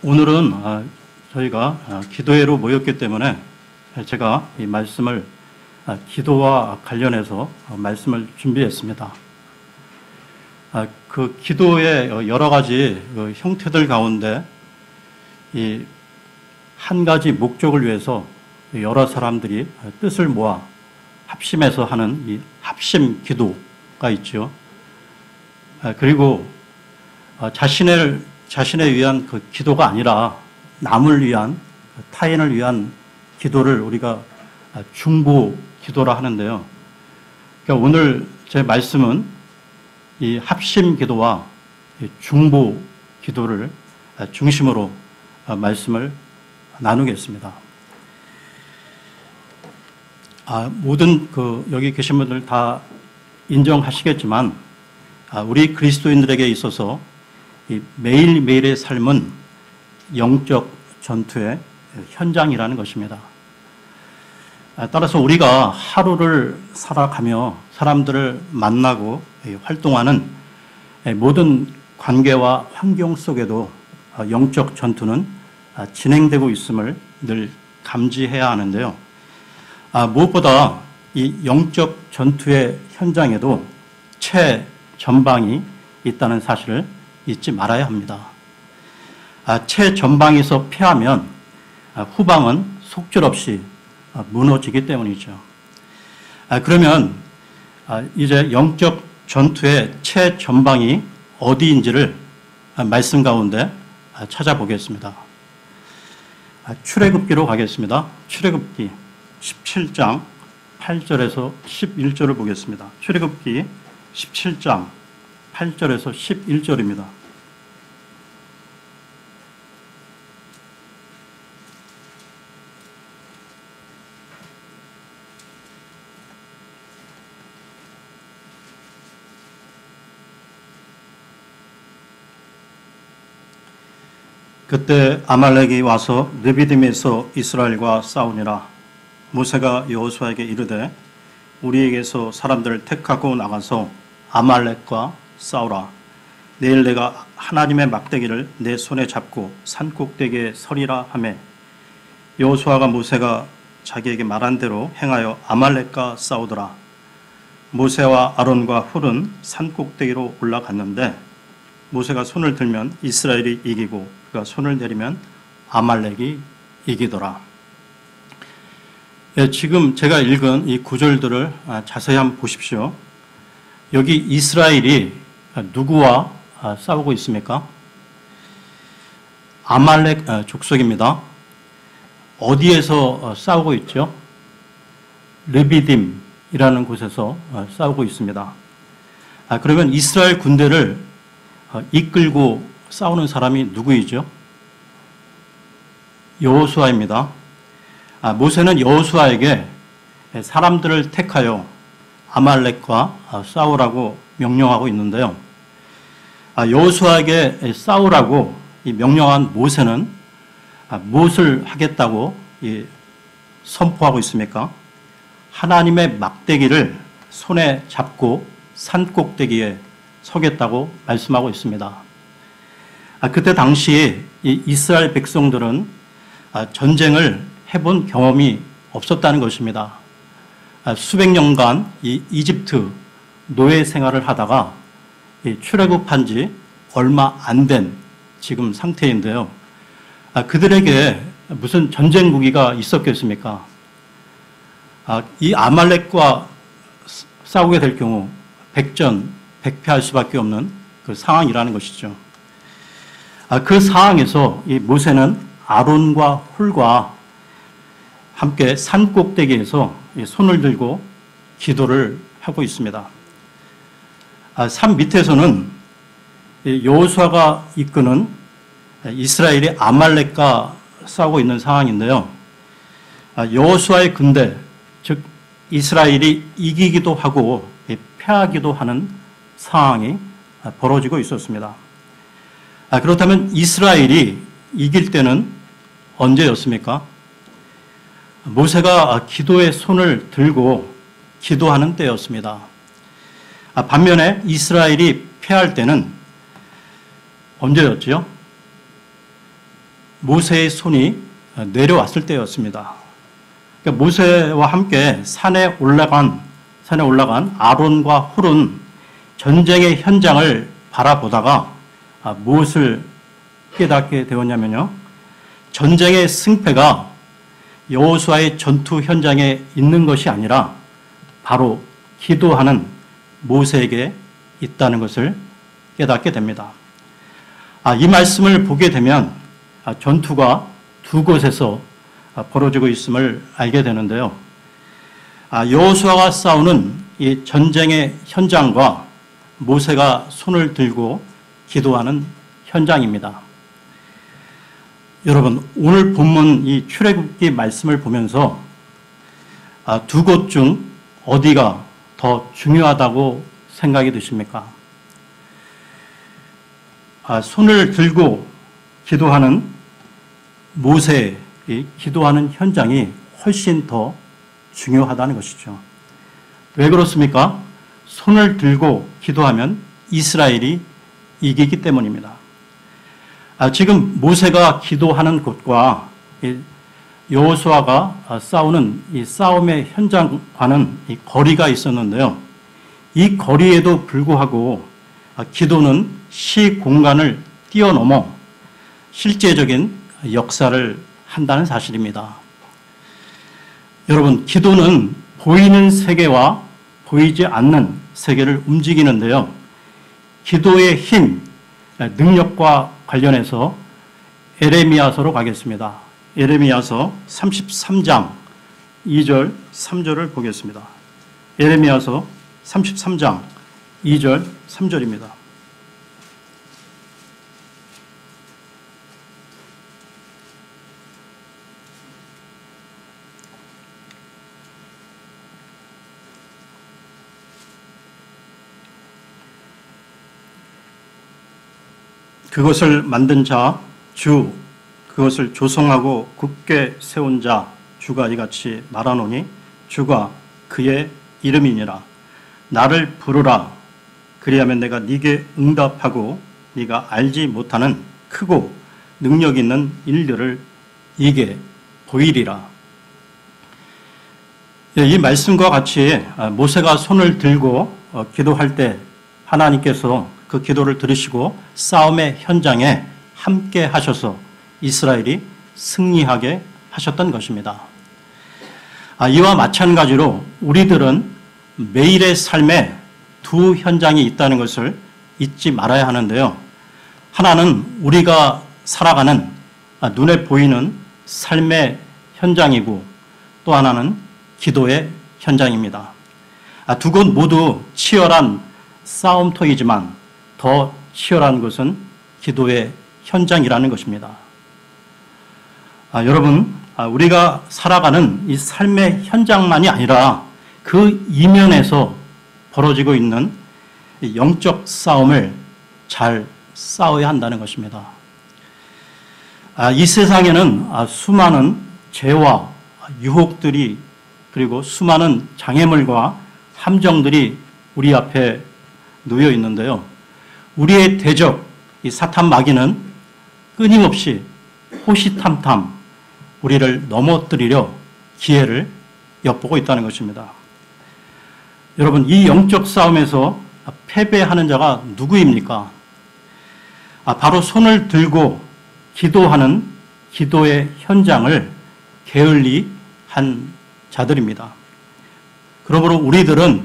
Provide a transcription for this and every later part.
오늘은 저희가 기도회로 모였기 때문에 제가 이 말씀을 기도와 관련해서 말씀을 준비했습니다. 그 기도의 여러 가지 형태들 가운데 이 한 가지 목적을 위해서 여러 사람들이 뜻을 모아 합심해서 하는 이 합심 기도가 있죠. 그리고 자신에 위한 그 기도가 아니라 남을 위한, 타인을 위한 기도를 우리가 중보 기도라 하는데요. 그러니까 오늘 제 말씀은 이 합심 기도와 중보 기도를 중심으로 말씀을 나누겠습니다. 모든 여기 계신 분들 다 인정하시겠지만 우리 그리스도인들에게 있어서 이 매일매일의 삶은 영적 전투의 현장이라는 것입니다. 따라서 우리가 하루를 살아가며 사람들을 만나고 활동하는 모든 관계와 환경 속에도 영적 전투는 진행되고 있음을 늘 감지해야 하는데요. 무엇보다 이 영적 전투의 현장에도 최전방이 있다는 사실을 잊지 말아야 합니다. 최전방에서 패하면 후방은 속절없이 무너지기 때문이죠. 그러면 이제 영적 전투의 최전방이 어디인지를 말씀 가운데 찾아보겠습니다. 출애굽기로 가겠습니다. 출애굽기 17장 8절에서 11절을 보겠습니다. 출애굽기 17장 8절에서 11절입니다. 그때 아말렉이 와서 르비딤에서 이스라엘과 싸우니라. 모세가 여호수아에게 이르되 우리에게서 사람들을 택하고 나가서 아말렉과 싸우라. 내일 내가 하나님의 막대기를 내 손에 잡고 산 꼭대기에 서리라 하매 여호수아가 모세가 자기에게 말한 대로 행하여 아말렉과 싸우더라. 모세와 아론과 훌은 산 꼭대기로 올라갔는데 모세가 손을 들면 이스라엘이 이기고 그가 손을 내리면 아말렉이 이기더라. 지금 제가 읽은 이 구절들을 자세히 한번 보십시오. 여기 이스라엘이 누구와 싸우고 있습니까? 아말렉 족속입니다. 어디에서 싸우고 있죠? 르비딤이라는 곳에서 싸우고 있습니다. 그러면 이스라엘 군대를 이끌고 싸우는 사람이 누구이죠? 여호수아입니다. 모세는 여호수아에게 사람들을 택하여 아말렉과 싸우라고 명령하고 있는데요. 여호수아에게 싸우라고 명령한 모세는 무엇을 하겠다고 선포하고 있습니까? 하나님의 막대기를 손에 잡고 산 꼭대기에 서겠다고 말씀하고 있습니다. 그때 당시 이 이스라엘 백성들은 전쟁을 해본 경험이 없었다는 것입니다. 수백 년간 이 이집트 노예 생활을 하다가 출애굽한 지 얼마 안 된 지금 상태인데요. 그들에게 무슨 전쟁 무기가 있었겠습니까? 이 아말렉과 싸우게 될 경우 백패할 수밖에 없는 그 상황이라는 것이죠. 그 상황에서 이 모세는 아론과 훌과 함께 산 꼭대기에서 손을 들고 기도를 하고 있습니다. 산 밑에서는 여호수아가 이끄는 이스라엘이 아말렉과 싸우고 있는 상황인데요. 여호수아의 군대, 즉 이스라엘이 이기기도 하고 패하기도 하는 상황이 벌어지고 있었습니다. 그렇다면 이스라엘이 이길 때는 언제였습니까? 모세가 기도의 손을 들고 기도하는 때였습니다. 반면에 이스라엘이 패할 때는 언제였죠? 모세의 손이 내려왔을 때였습니다. 그러니까 모세와 함께 산에 올라간 아론과 훌은 전쟁의 현장을 바라보다가 무엇을 깨닫게 되었냐면요. 전쟁의 승패가 여호수아의 전투 현장에 있는 것이 아니라 바로 기도하는 모세에게 있다는 것을 깨닫게 됩니다. 이 말씀을 보게 되면 전투가 두 곳에서 벌어지고 있음을 알게 되는데요. 여호수아가 싸우는 이 전쟁의 현장과 모세가 손을 들고 기도하는 현장입니다. 여러분, 오늘 본문 이 출애굽기 말씀을 보면서 두 곳 중 어디가 더 중요하다고 생각이 드십니까? 손을 들고 기도하는 모세의 기도하는 현장이 훨씬 더 중요하다는 것이죠. 왜 그렇습니까? 손을 들고 기도하면 이스라엘이 이기기 때문입니다. 지금 모세가 기도하는 곳과 여호수아가 싸우는 이 싸움의 현장과는 이 거리가 있었는데요. 이 거리에도 불구하고 기도는 시공간을 뛰어넘어 실제적인 역사를 한다는 사실입니다. 여러분, 기도는 보이는 세계와 보이지 않는 세계를 움직이는데요. 기도의 힘, 능력과 관련해서 에레미야서로 가겠습니다. 에레미야서 33장 2절 3절을 보겠습니다. 에레미야서 33장 2절 3절입니다. 그것을 만든 자, 주, 그것을 조성하고 굳게 세운 자, 주가 이같이 말하노니 주가 그의 이름이니라. 나를 부르라. 그리하면 내가 네게 응답하고 네가 알지 못하는 크고 능력 있는 일들을 네게 보이리라. 이 말씀과 같이 모세가 손을 들고 기도할 때 하나님께서 그 기도를 들으시고 싸움의 현장에 함께 하셔서 이스라엘이 승리하게 하셨던 것입니다. 이와 마찬가지로 우리들은 매일의 삶에 두 현장이 있다는 것을 잊지 말아야 하는데요. 하나는 우리가 살아가는 눈에 보이는 삶의 현장이고 또 하나는 기도의 현장입니다. 두 곳 모두 치열한 싸움터이지만 더 치열한 것은 기도의 현장이라는 것입니다. 여러분, 우리가 살아가는 이 삶의 현장만이 아니라 그 이면에서 벌어지고 있는 영적 싸움을 잘 싸워야 한다는 것입니다. 이 세상에는 수많은 죄와 유혹들이 그리고 수많은 장애물과 함정들이 우리 앞에 놓여 있는데요. 우리의 대적, 이 사탄 마귀는 끊임없이 호시탐탐 우리를 넘어뜨리려 기회를 엿보고 있다는 것입니다. 여러분, 이 영적 싸움에서 패배하는 자가 누구입니까? 바로 손을 들고 기도하는 기도의 현장을 게을리 한 자들입니다. 그러므로 우리들은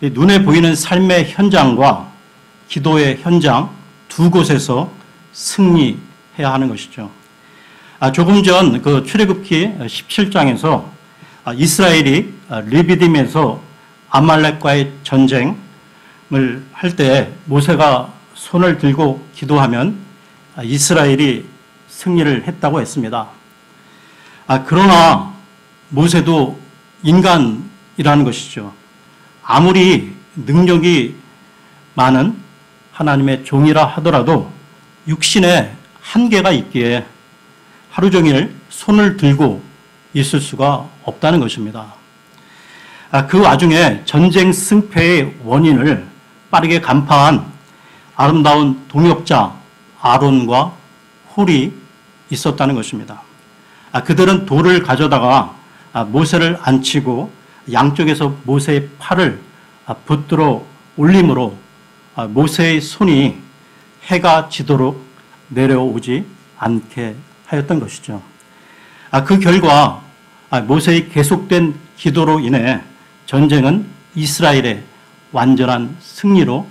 눈에 보이는 삶의 현장과 기도의 현장 두 곳에서 승리해야 하는 것이죠. 조금 전 그 출애굽기 17장에서 이스라엘이 르비딤에서 아말렉과의 전쟁을 할 때 모세가 손을 들고 기도하면 이스라엘이 승리를 했다고 했습니다. 그러나 모세도 인간이라는 것이죠. 아무리 능력이 많은 하나님의 종이라 하더라도 육신에 한계가 있기에 하루 종일 손을 들고 있을 수가 없다는 것입니다. 그 와중에 전쟁 승패의 원인을 빠르게 간파한 아름다운 동역자 아론과 훌이 있었다는 것입니다. 그들은 돌을 가져다가 모세를 앉히고 양쪽에서 모세의 팔을 붙들어 올림으로 모세의 손이 해가 지도록 내려오지 않게 하였던 것이죠. 그 결과 모세의 계속된 기도로 인해 전쟁은 이스라엘의 완전한 승리로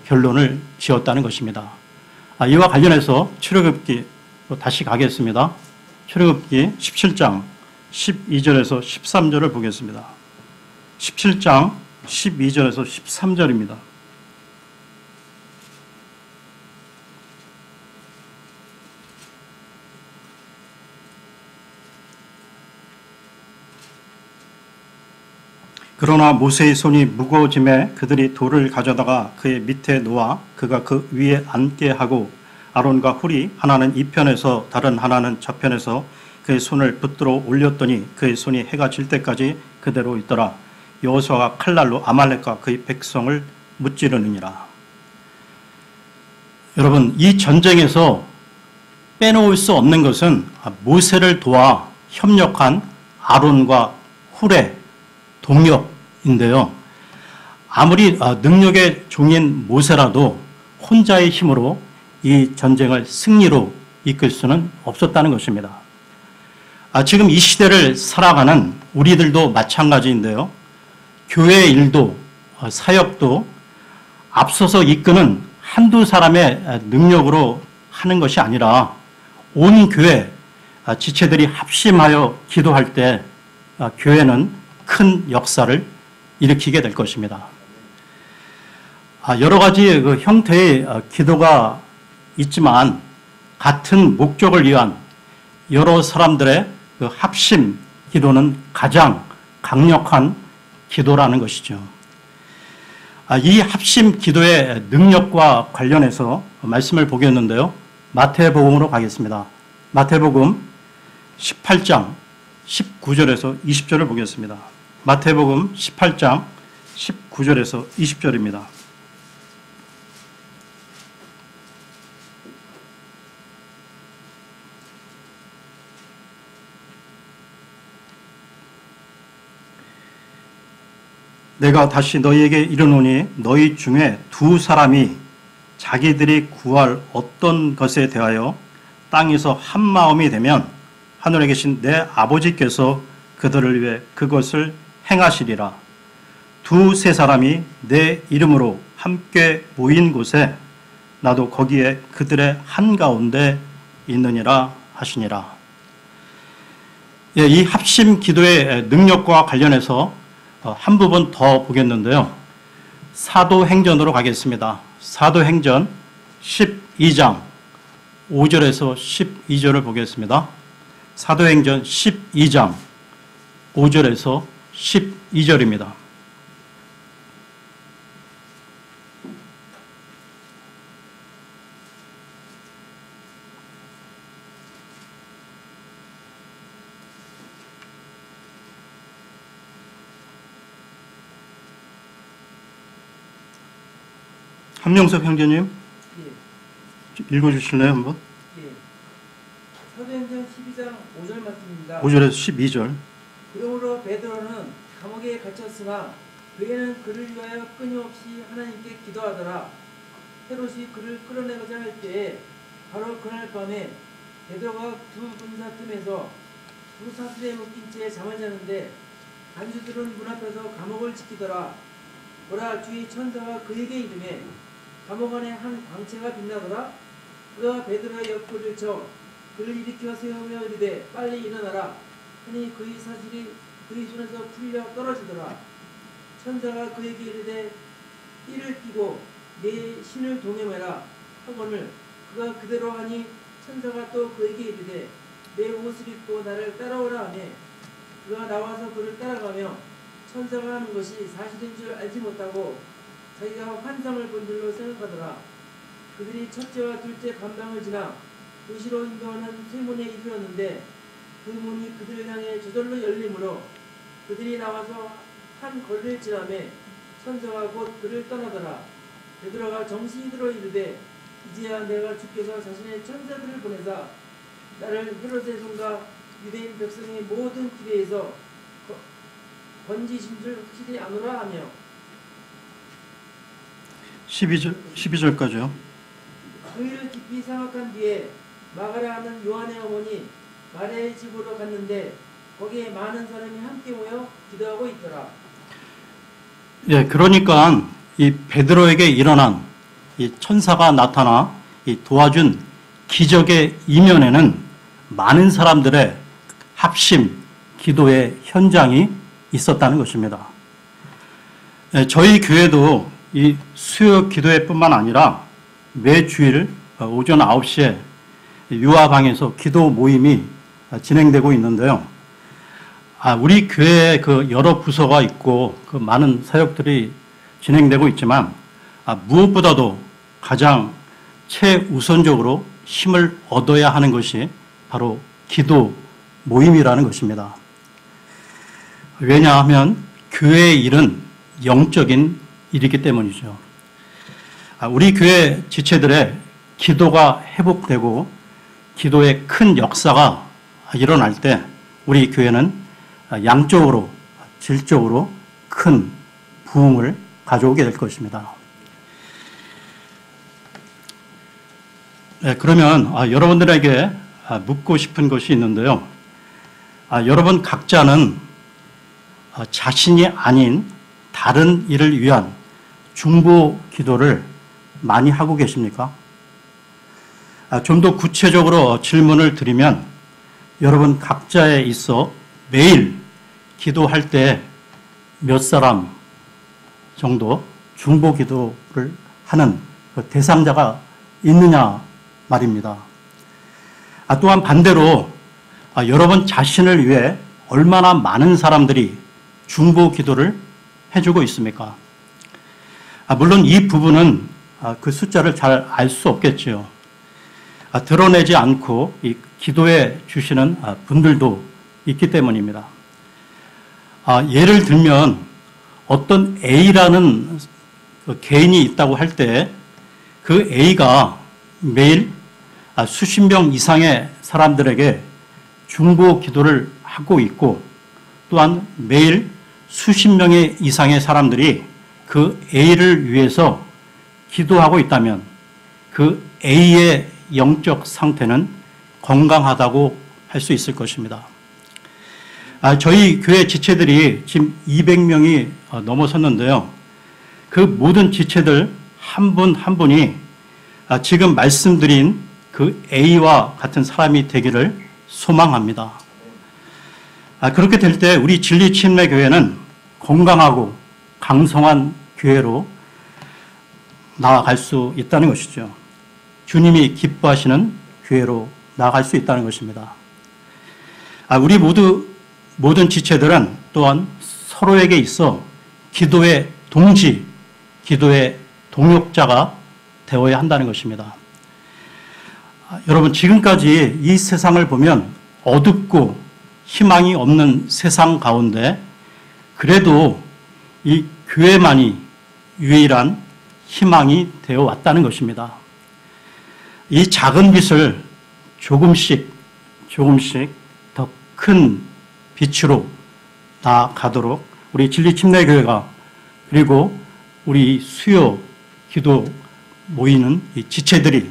결론을 지었다는 것입니다. 이와 관련해서 출애굽기 다시 가겠습니다. 출애굽기 17장 12절에서 13절을 보겠습니다. 17장 12절에서 13절입니다. 그러나 모세의 손이 무거워짐에 그들이 돌을 가져다가 그의 밑에 놓아 그가 그 위에 앉게 하고 아론과 훌이 하나는 이 편에서 다른 하나는 저편에서 그의 손을 붙들어 올렸더니 그의 손이 해가 질 때까지 그대로 있더라. 여호수아가 칼날로 아말렉과 그의 백성을 무찌르느니라. 여러분, 이 전쟁에서 빼놓을 수 없는 것은 모세를 도와 협력한 아론과 훌의 동력인데요. 아무리 능력의 종인 모세라도 혼자의 힘으로 이 전쟁을 승리로 이끌 수는 없었다는 것입니다. 지금 이 시대를 살아가는 우리들도 마찬가지인데요. 교회 일도 사역도 앞서서 이끄는 한두 사람의 능력으로 하는 것이 아니라 온 교회 지체들이 합심하여 기도할 때 교회는 큰 역사를 일으키게 될 것입니다. 여러 가지 그 형태의 기도가 있지만 같은 목적을 위한 여러 사람들의 그 합심 기도는 가장 강력한 기도라는 것이죠. 이 합심 기도의 능력과 관련해서 말씀을 보겠는데요. 마태복음으로 가겠습니다. 마태복음 18장 19절에서 20절을 보겠습니다. 마태복음 18장 19절에서 20절입니다. 내가 다시 너희에게 이르노니 너희 중에 두 사람이 자기들이 구할 어떤 것에 대하여 땅에서 한 마음이 되면 하늘에 계신 내 아버지께서 그들을 위해 그것을 행하시리라. 두세 사람이 내 이름으로 함께 모인 곳에 나도 거기에 그들의 한가운데 있느니라 하시니라. 이 합심 기도의 능력과 관련해서 한 부분 더 보겠는데요. 사도행전으로 가겠습니다. 사도행전 12장 5절에서 12절을 보겠습니다. 사도행전 12장 5절에서 12절입니다. 한명석 형제님, 예. 읽어주실래요 한번? 예. 사도행전 12장 5절 말씀입니다. 5절에서 12절. 그러므로 베드로는 감옥에 갇혔으나 그에는 그를 위하여 끊임없이 하나님께 기도하더라. 헤롯이 그를 끌어내고자 할 때에 바로 그날 밤에 베드로가 두 군사 틈에서 두 사슬에 묶인 채 잠을 자는데 간수들은 문 앞에서 감옥을 지키더라. 보라, 주의 천사가 그에게 이르매 감옥 안에 한 광채가 빛나더라. 그가 베드로의 옆구리를 쳐 그를 일으켜 세우며 이르되 빨리 일어나라 하니 그의 사슬이 그의 손에서 풀려 떨어지더라. 천사가 그에게 이르되 띠를 띠고 내 신을 동여매라 하거늘 그가 그대로 하니 천사가 또 그에게 이르되 내 옷을 입고 나를 따라오라 하매 그가 나와서 그를 따라가며 천사가 하는 것이 사실인 줄 알지 못하고 자기가 환상을 본 줄로 생각하더라. 그들이 첫째와 둘째 반방을 지나 도시로 인도하는 쇠문에 이르렀는데 그 문이 그들을 향해 저절로 열리므로 그들이 나와서 한 거리를 지나매 천사가 곧 그를 떠나더라. 베드로가 정신이 들어 이르되 이제야 내가 주께서 자신의 천사들을 보내사 나를 헤롯의 손과 유대인 백성의 모든 기대에서 건지신 줄 확실히 아노라 하며 12절까지요. 그 일을 깊이 생각한 뒤에 마가라 하는 요한의 어머니 마리아의 집으로 갔는데 거기에 많은 사람이 함께 모여 기도하고 있더라. 예, 그러니까 이 베드로에게 일어난 이 천사가 나타나 이 도와준 기적의 이면에는 많은 사람들의 합심, 기도의 현장이 있었다는 것입니다. 예, 저희 교회도 이 수요 기도회뿐만 아니라 매 주일 오전 9시에 유아방에서 기도 모임이 진행되고 있는데요. 우리 교회에 그 여러 부서가 있고 그 많은 사역들이 진행되고 있지만 무엇보다도 가장 최우선적으로 힘을 얻어야 하는 것이 바로 기도 모임이라는 것입니다. 왜냐하면 교회의 일은 영적인 일이기 때문이죠. 우리 교회 지체들의 기도가 회복되고 기도의 큰 역사가 일어날 때 우리 교회는 양적으로 질적으로 큰 부흥을 가져오게 될 것입니다. 네, 그러면 여러분들에게 묻고 싶은 것이 있는데요. 여러분 각자는 자신이 아닌 다른 일을 위한 중보 기도를 많이 하고 계십니까? 좀 더 구체적으로 질문을 드리면 여러분 각자에 있어 매일 기도할 때 몇 사람 정도 중보 기도를 하는 그 대상자가 있느냐 말입니다. 또한 반대로 여러분 자신을 위해 얼마나 많은 사람들이 중보 기도를 해주고 있습니까? 물론 이 부분은 그 숫자를 잘 알 수 없겠지요. 드러내지 않고 이 기도해 주시는 분들도 있기 때문입니다. 예를 들면 어떤 A라는 개인이 있다고 할 때 그 A가 매일 수십 명 이상의 사람들에게 중보 기도를 하고 있고 또한 매일 수십 명의 이상의 사람들이 그 A를 위해서 기도하고 있다면 그 A의 영적 상태는 건강하다고 할 수 있을 것입니다. 저희 교회 지체들이 지금 200명이 넘어섰는데요. 그 모든 지체들 한 분 한 분이 지금 말씀드린 그 A와 같은 사람이 되기를 소망합니다. 그렇게 될 때 우리 진리침례교회는 건강하고 강성한 교회로 나아갈 수 있다는 것이죠. 주님이 기뻐하시는 교회로 나아갈 수 있다는 것입니다. 우리 모든 지체들은 또한 서로에게 있어 기도의 동지, 기도의 동역자가 되어야 한다는 것입니다. 여러분 지금까지 이 세상을 보면 어둡고 희망이 없는 세상 가운데 그래도 이 교회만이 유일한 희망이 되어 왔다는 것입니다. 이 작은 빛을 조금씩 더 큰 빛으로 나아가도록 우리 진리침례교회가 그리고 우리 수요 기도 모이는 이 지체들이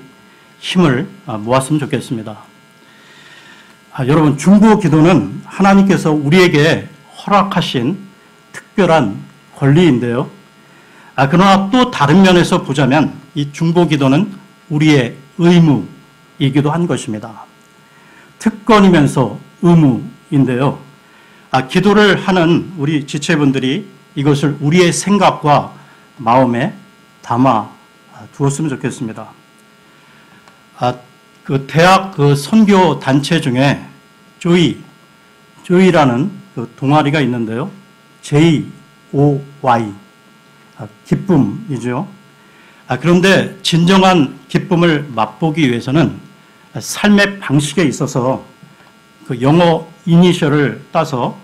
힘을 모았으면 좋겠습니다. 여러분 중보 기도는 하나님께서 우리에게 허락하신 특별한 권리인데요. 그러나 또 다른 면에서 보자면 이 중보 기도는 우리의 의무이기도 한 것입니다. 특권이면서 의무인데요. 기도를 하는 우리 지체분들이 이것을 우리의 생각과 마음에 담아 두었으면 좋겠습니다. 그 대학 그 선교 단체 중에 조이라는 그 동아리가 있는데요. JOY 기쁨이죠. 그런데 진정한 기쁨을 맛보기 위해서는 삶의 방식에 있어서 그 영어 이니셜을 따서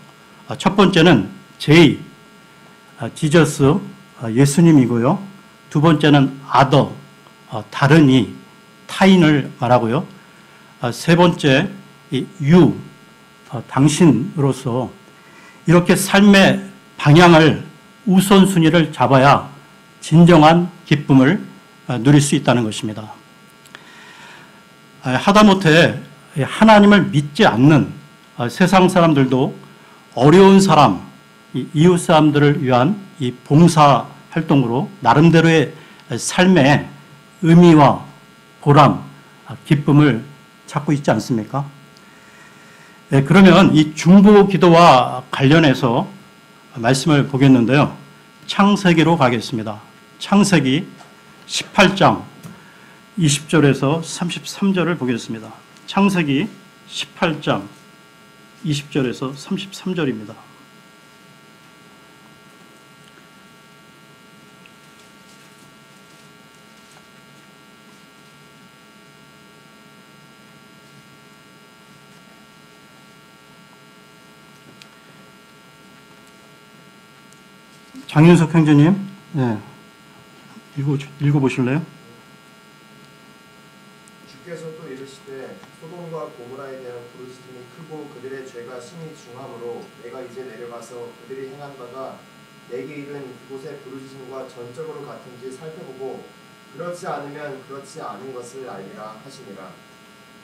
첫 번째는 J, 지저스, 예수님이고요. 두 번째는 other, 다른이, 타인을 말하고요. 세 번째, 당신으로서 이렇게 삶의 방향을 우선순위를 잡아야 진정한 기쁨을 누릴 수 있다는 것입니다. 하다못해 하나님을 믿지 않는 세상 사람들도 어려운 사람, 이웃 사람들을 위한 이 봉사 활동으로 나름대로의 삶의 의미와 보람, 기쁨을 찾고 있지 않습니까? 그러면 이 중보 기도와 관련해서 말씀을 보겠는데요. 창세기로 가겠습니다. 창세기 18장 20절에서 33절을 보겠습니다. 창세기 18장 20절에서 33절입니다. 장윤석 형제님, 네. 읽어보실래요? 주께서 또 이르시되 소돔과 고모라에 대한 부르짖음이 크고 그들의 죄가 심히 중하므로 내가 이제 내려가서 그들이 행한 바가 내게 이른 그곳의 부르짖음과 전적으로 같은지 살펴보고 그렇지 않으면 그렇지 않은 것을 알리라 하시니라.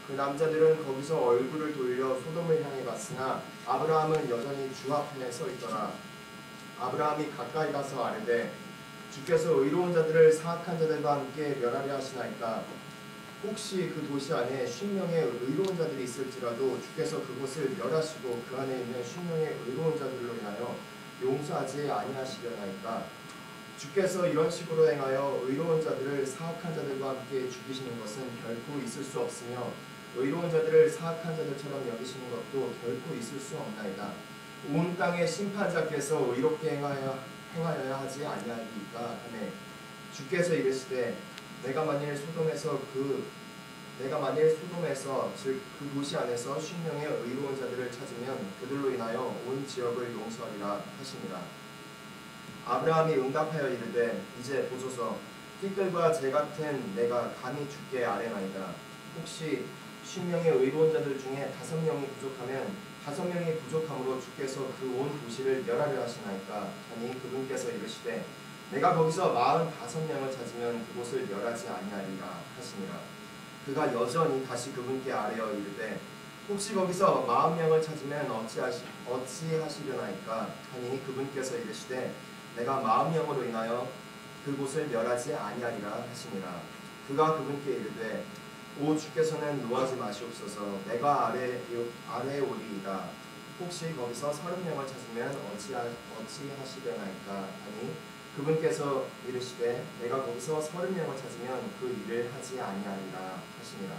그 남자들은 거기서 얼굴을 돌려 소돔을 향해 갔으나 아브라함은 여전히 주 앞에 서 있더라. 아브라함이 가까이 가서 아뢰되 주께서 의로운 자들을 사악한 자들과 함께 멸하려 하시나이까. 혹시 그 도시 안에 50명의 의로운 자들이 있을지라도 주께서 그곳을 멸하시고 그 안에 있는 50명의 의로운 자들로 인하여 용서하지 아니하시려나이까. 주께서 이런 식으로 행하여 의로운 자들을 사악한 자들과 함께 죽이시는 것은 결코 있을 수 없으며 의로운 자들을 사악한 자들처럼 여기시는 것도 결코 있을 수 없나이다. 온 땅의 심판자께서 의롭게 행하여야 하지 아니하리이까 하매 주께서 이르시되 내가 만일 소돔에서 즉 그 도시 안에서 50명의 의로운 자들을 찾으면 그들로 인하여 온 지역을 용서하리라 하시니라. 아브라함이 응답하여 이르되 이제 보소서 띠끌과 재 같은 내가 감히 주께 아뢰나이다. 혹시 50명의 의로운 자들 중에 5명이 부족하면 5명이 부족함으로 주께서 그 온 도시를 멸하려 하시나이까 하니 그분께서 이르시되 내가 거기서 45명을 찾으면 그곳을 멸하지 아니하리라 하시니라. 그가 여전히 다시 그분께 아뢰어 이르되 혹시 거기서 40명을 찾으면 어찌하시려나이까 하니 그분께서 이르시되 내가 40명으로 인하여 그곳을 멸하지 아니하리라 하시니라. 그가 그분께 이르되 오 주께서는 노하지 마시옵소서. 내가 아뢰오리이다. 혹시 거기서 30명을 찾으면 어찌하시려나이까 하니 그분께서 이르시되 내가 거기서 30명을 찾으면 그 일을 하지 아니하리라 하시니라.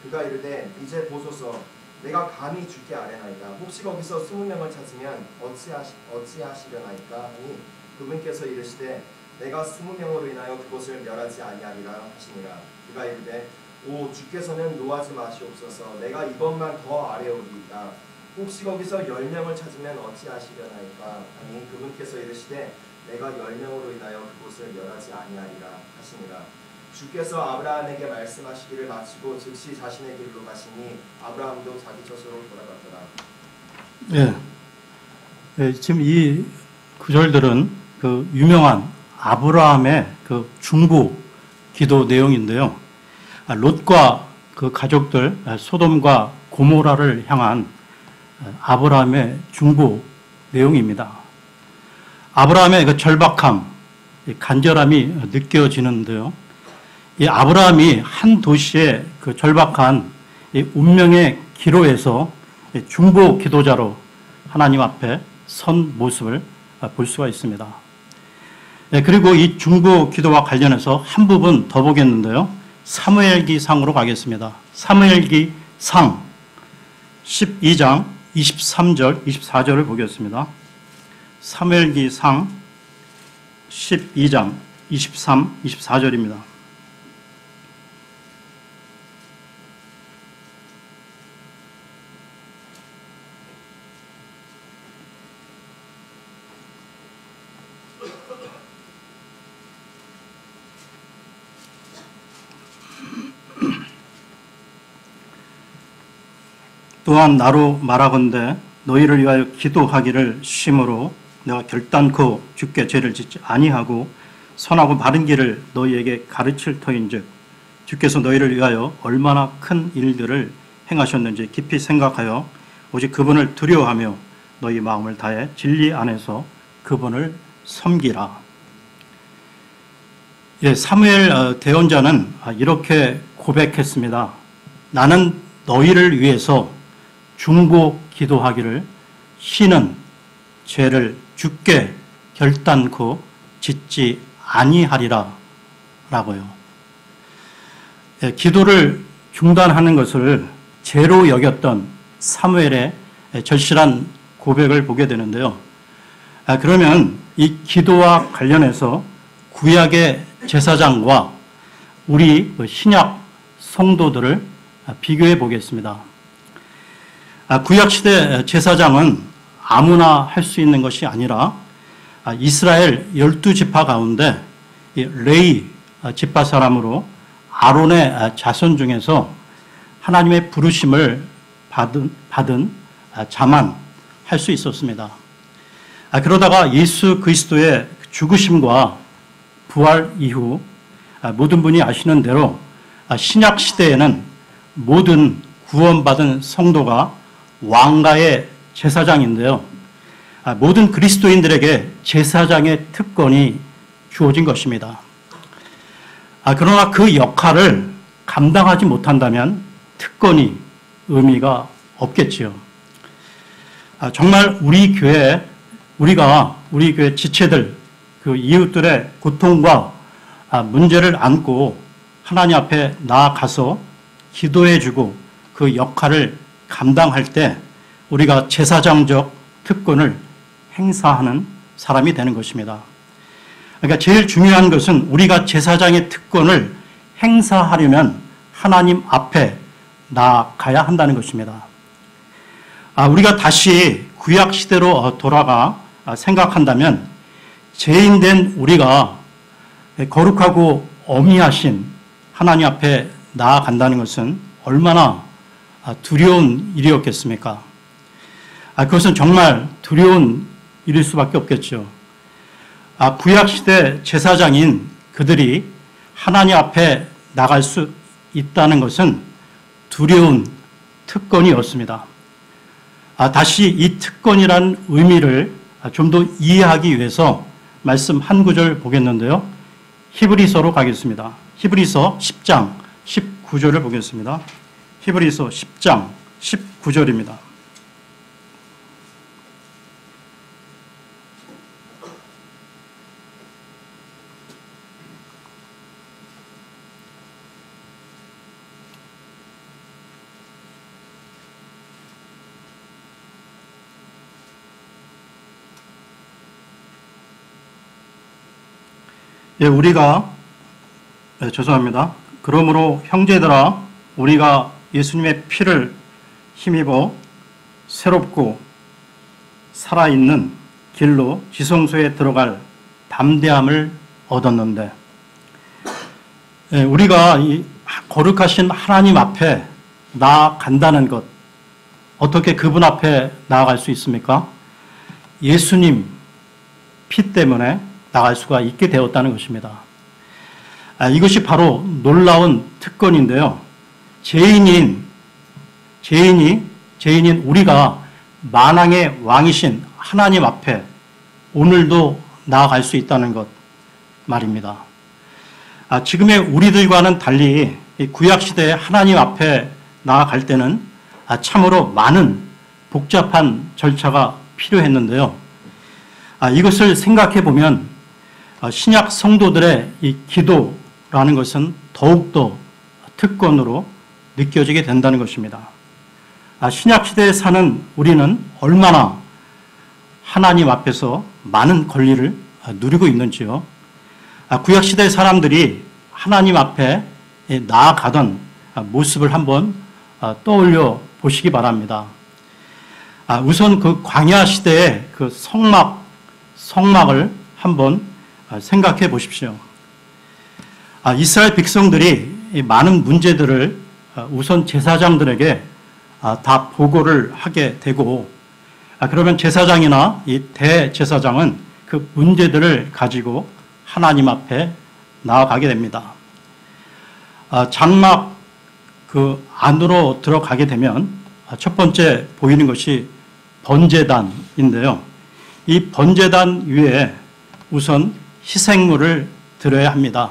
그가 이르되 이제 보소서 내가 감히 주께 아뢰나이다. 혹시 거기서 20명을 찾으면 어찌하시려나이까 하니 그분께서 이르시되 내가 20명으로 인하여 그곳을 멸하지 아니하리라 하시니라. 그가 이르되 오 주께서는 노하지 마시옵소서. 내가 이것만 더 아뢰오리이다. 혹시 거기서 10명을 찾으면 어찌하시려나이까 하니 그분께서 이르시되 내가 10명으로 인하여 그곳을 멸하지 아니하리라 하시니라. 주께서 아브라함에게 말씀하시기를 마치고 즉시 자신의 길로 가시니 아브라함도 자기 젖으로 돌아갔더라. 지금 이 구절들은 그 유명한 아브라함의 그 중보 기도 내용인데요. 롯과 그 가족들 소돔과 고모라를 향한 아브라함의 중보 내용입니다. 아브라함의 그 절박함, 간절함이 느껴지는데요. 이 아브라함이 한 도시의 그 절박한 운명의 기로에서 중보 기도자로 하나님 앞에 선 모습을 볼 수가 있습니다. 그리고 이 중보 기도와 관련해서 한 부분 더 보겠는데요. 사무엘기 상으로 가겠습니다. 사무엘기 상 12장 23절, 24절을 보겠습니다. 사무엘기 상 12장 23, 24절입니다. 또한 나로 말하건대 너희를 위하여 기도하기를 심으로 내가 결단코 주께 죄를 짓지 아니하고 선하고 바른 길을 너희에게 가르칠 터인즉 주께서 너희를 위하여 얼마나 큰 일들을 행하셨는지 깊이 생각하여 오직 그분을 두려워하며 너희 마음을 다해 진리 안에서 그분을 섬기라. 예, 사무엘 대언자는 이렇게 고백했습니다. 나는 너희를 위해서 중보 기도하기를 쉬는 죄를 주께 결단코 짓지 아니하리라 라고요. 예, 기도를 중단하는 것을 죄로 여겼던 사무엘의 절실한 고백을 보게 되는데요. 그러면 이 기도와 관련해서 구약의 제사장과 우리 신약 성도들을 비교해 보겠습니다. 구약시대 제사장은 아무나 할 수 있는 것이 아니라 이스라엘 12지파 가운데 레위 지파 사람으로 아론의 자손 중에서 하나님의 부르심을 받은 자만 할 수 있었습니다. 그러다가 예수 그리스도의 죽으심과 부활 이후 모든 분이 아시는 대로 신약 시대에는 모든 구원받은 성도가 왕가의 제사장인데요. 모든 그리스도인들에게 제사장의 특권이 주어진 것입니다. 그러나 그 역할을 감당하지 못한다면 특권이 의미가 없겠지요. 정말 우리 교회 지체들, 그 이웃들의 고통과 문제를 안고 하나님 앞에 나아가서 기도해주고 그 역할을 감당할 때 우리가 제사장적 특권을 행사하는 사람이 되는 것입니다. 그러니까 제일 중요한 것은 우리가 제사장의 특권을 행사하려면 하나님 앞에 나아가야 한다는 것입니다. 우리가 다시 구약 시대로 돌아가 생각한다면 죄인된 우리가 거룩하고 어미하신 하나님 앞에 나아간다는 것은 얼마나 두려운 일이었겠습니까? 그것은 정말 두려운 일일 수밖에 없겠죠. 구약시대 제사장인 그들이 하나님 앞에 나갈 수 있다는 것은 두려운 특권이었습니다. 다시 이 특권이란 의미를 좀 더 이해하기 위해서 말씀 한 구절 보겠는데요. 히브리서로 가겠습니다. 히브리서 10장 19절을 보겠습니다. 히브리서 10장 19절입니다. 죄송합니다. 그러므로 형제들아 우리가 예수님의 피를 힘입어 새롭고 살아있는 길로 지성소에 들어갈 담대함을 얻었는데 우리가 이 거룩하신 하나님 앞에 나아간다는 것, 어떻게 그분 앞에 나아갈 수 있습니까? 예수님 피 때문에 나갈 수가 있게 되었다는 것입니다. 이것이 바로 놀라운 특권인데요. 죄인인 우리가 만왕의 왕이신 하나님 앞에 오늘도 나아갈 수 있다는 것 말입니다. 지금의 우리들과는 달리 구약시대에 하나님 앞에 나아갈 때는 참으로 많은 복잡한 절차가 필요했는데요. 이것을 생각해 보면 신약 성도들의 이 기도라는 것은 더욱더 특권으로 느껴지게 된다는 것입니다. 신약 시대에 사는 우리는 얼마나 하나님 앞에서 많은 권리를 누리고 있는지요. 구약 시대 사람들이 하나님 앞에 나아가던 모습을 한번 떠올려 보시기 바랍니다. 우선 그 광야 시대의 그 성막을 한번 생각해 보십시오. 이스라엘 백성들이 많은 문제들을 우선 제사장들에게 다 보고를 하게 되고, 그러면 제사장이나 이 대제사장은 그 문제들을 가지고 하나님 앞에 나아가게 됩니다. 장막 그 안으로 들어가게 되면 첫 번째 보이는 것이 번제단인데요. 이 번제단 위에 우선 희생물을 드려야 합니다.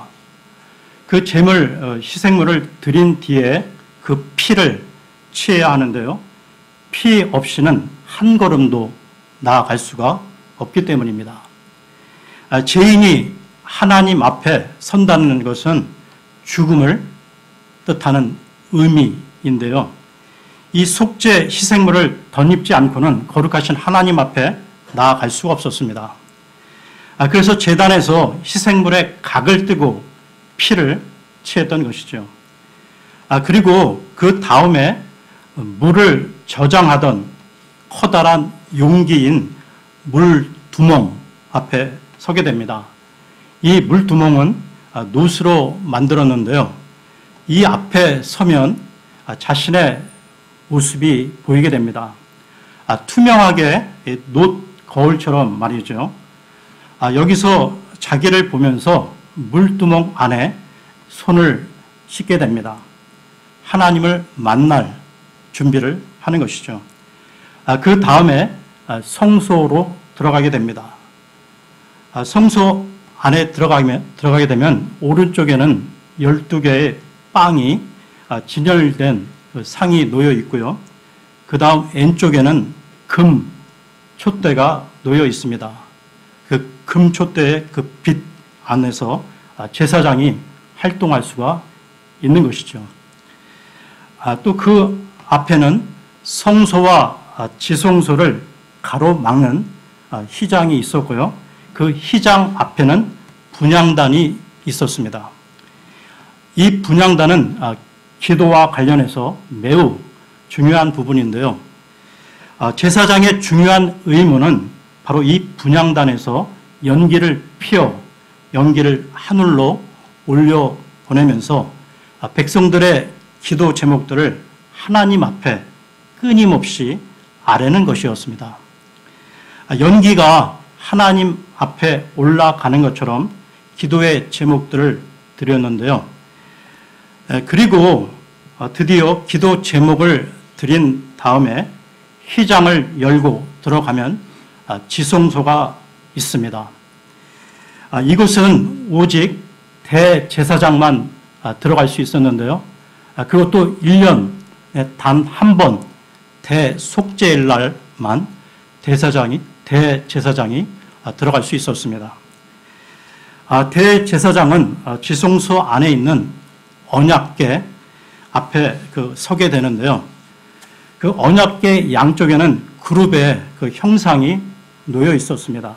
그 희생물을 드린 뒤에 그 피를 취해야 하는데요. 피 없이는 한 걸음도 나아갈 수가 없기 때문입니다. 죄인이 하나님 앞에 선다는 것은 죽음을 뜻하는 의미인데요. 이 속죄 희생물을 덧입지 않고는 거룩하신 하나님 앞에 나아갈 수가 없었습니다. 그래서 제단에서 희생물에 각을 뜨고 피를 취했던 것이죠. 그리고 그 다음에 물을 저장하던 커다란 용기인 물두멍 앞에 서게 됩니다. 이 물두멍은 놋으로 만들었는데요. 이 앞에 서면 자신의 모습이 보이게 됩니다. 투명하게 놋 거울처럼 말이죠. 여기서 자기를 보면서 물두멍 안에 손을 씻게 됩니다. 하나님을 만날 준비를 하는 것이죠. 그 다음에 성소로 들어가게 됩니다. 성소 안에 들어가게 되면 오른쪽에는 12개의 빵이 진열된 상이 놓여 있고요. 그 다음 왼쪽에는 금 촛대가 놓여 있습니다. 그 금 촛대의 그 빛 안에서 제사장이 활동할 수가 있는 것이죠. 또 그 앞에는 성소와 지성소를 가로막는 휘장이 있었고요. 그 휘장 앞에는 분향단이 있었습니다. 이 분향단은 기도와 관련해서 매우 중요한 부분인데요. 제사장의 중요한 의무는 바로 이 분향단에서 연기를 피워 연기를 하늘로 올려 보내면서 백성들의 기도 제목들을 하나님 앞에 끊임없이 아뢰는 것이었습니다. 연기가 하나님 앞에 올라가는 것처럼 기도의 제목들을 드렸는데요. 그리고 드디어 기도 제목을 드린 다음에 휘장을 열고 들어가면 지성소가 있습니다. 이곳은 오직 대제사장만 들어갈 수 있었는데요. 그것도 1년에 단 한 번 대속죄일 날만 대제사장이 들어갈 수 있었습니다. 대제사장은 지성소 안에 있는 언약궤 앞에 서게 되는데요. 그 언약궤 양쪽에는 그룹의 그 형상이 놓여 있었습니다.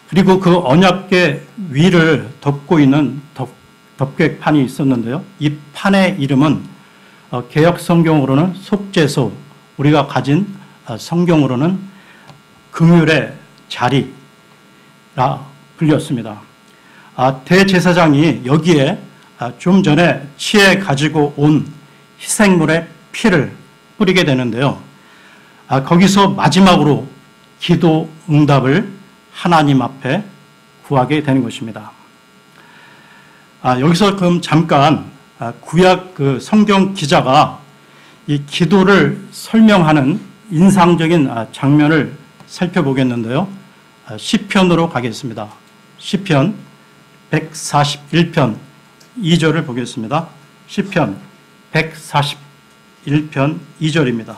그리고 그 언약궤 위를 덮고 있는 덮개판이 있었는데요. 이 판의 이름은 개역 성경으로는 속죄소, 우리가 가진 성경으로는 긍휼의 자리라 불렸습니다. 대제사장이 여기에 좀 전에 취해 가지고 온 희생물의 피를 뿌리게 되는데요. 거기서 마지막으로 기도 응답을 하나님 앞에 구하게 되는 것입니다. 여기서 그럼 잠깐 구약 그 성경 기자가 이 기도를 설명하는 인상적인 장면을 살펴보겠는데요. 시편으로 가겠습니다. 시편 141편 2절을 보겠습니다. 시편 141편 2절입니다.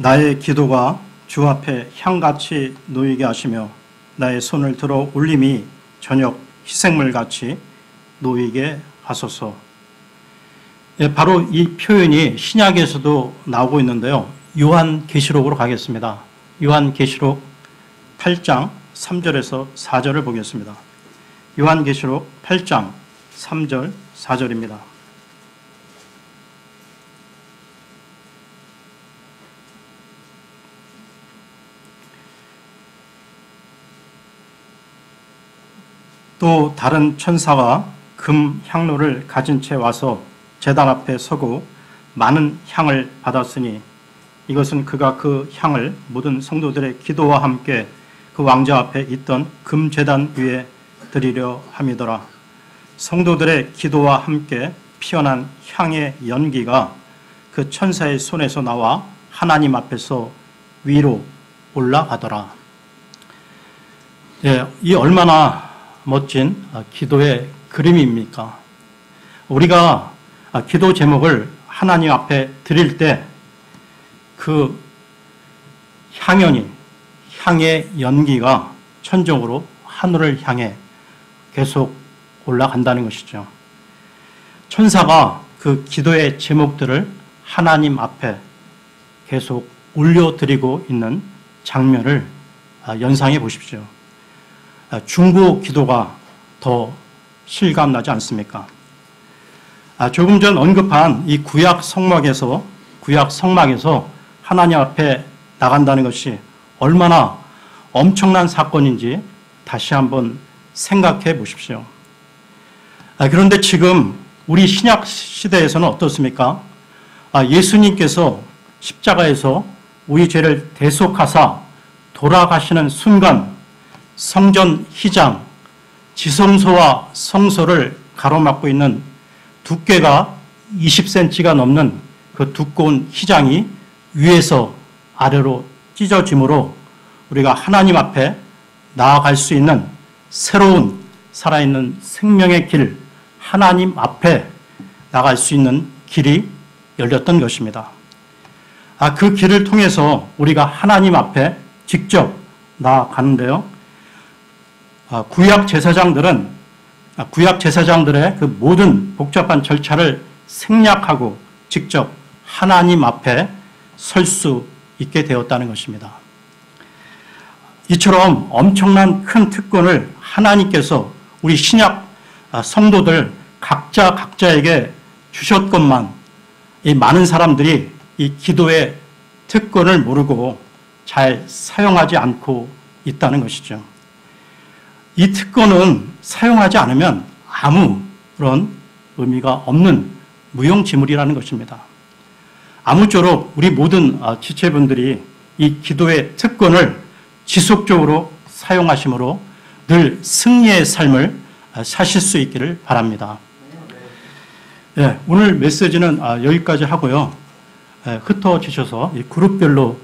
나의 기도가 주 앞에 향같이 놓이게 하시며 나의 손을 들어 올림이 저녁 희생물같이 놓이게 하소서. 바로 이 표현이 신약에서도 나오고 있는데요. 요한계시록으로 가겠습니다. 요한계시록 8장 3절에서 4절을 보겠습니다. 요한계시록 8장 3절 4절입니다. 또 다른 천사가 금 향로를 가진 채 와서 제단 앞에 서고 많은 향을 받았으니 이것은 그가 그 향을 모든 성도들의 기도와 함께 그 왕자 앞에 있던 금 제단 위에 드리려 함이더라. 성도들의 기도와 함께 피어난 향의 연기가 그 천사의 손에서 나와 하나님 앞에서 위로 올라가더라. 예, 이 얼마나 멋진 기도의 그림입니까? 우리가 기도 제목을 하나님 앞에 드릴 때 그 향연이, 향의 연기가 천정으로 하늘을 향해 계속 올라간다는 것이죠. 천사가 그 기도의 제목들을 하나님 앞에 계속 올려드리고 있는 장면을 연상해 보십시오. 중보 기도가 더 실감나지 않습니까? 조금 전 언급한 이 구약 성막에서 하나님 앞에 나간다는 것이 얼마나 엄청난 사건인지 다시 한번 생각해 보십시오. 그런데 지금 우리 신약 시대에서는 어떻습니까? 예수님께서 십자가에서 우리 죄를 대속하사 돌아가시는 순간 성전 휘장, 지성소와 성소를 가로막고 있는 두께가 20cm가 넘는 그 두꺼운 휘장이 위에서 아래로 찢어짐으로 우리가 하나님 앞에 나아갈 수 있는 새로운 살아있는 생명의 길, 하나님 앞에 나갈 수 있는 길이 열렸던 것입니다. 그 길을 통해서 우리가 하나님 앞에 직접 나아가는데요. 구약 제사장들의 그 모든 복잡한 절차를 생략하고 직접 하나님 앞에 설 수 있게 되었다는 것입니다. 이처럼 엄청난 큰 특권을 하나님께서 우리 신약 성도들 각자에게 주셨건만 이 많은 사람들이 이 기도의 특권을 모르고 잘 사용하지 않고 있다는 것이죠. 이 특권은 사용하지 않으면 아무런 의미가 없는 무용지물이라는 것입니다. 아무쪼록 우리 모든 지체분들이 이 기도의 특권을 지속적으로 사용하심으로 늘 승리의 삶을 사실 수 있기를 바랍니다. 네, 오늘 메시지는 여기까지 하고요. 흩어지셔서 그룹별로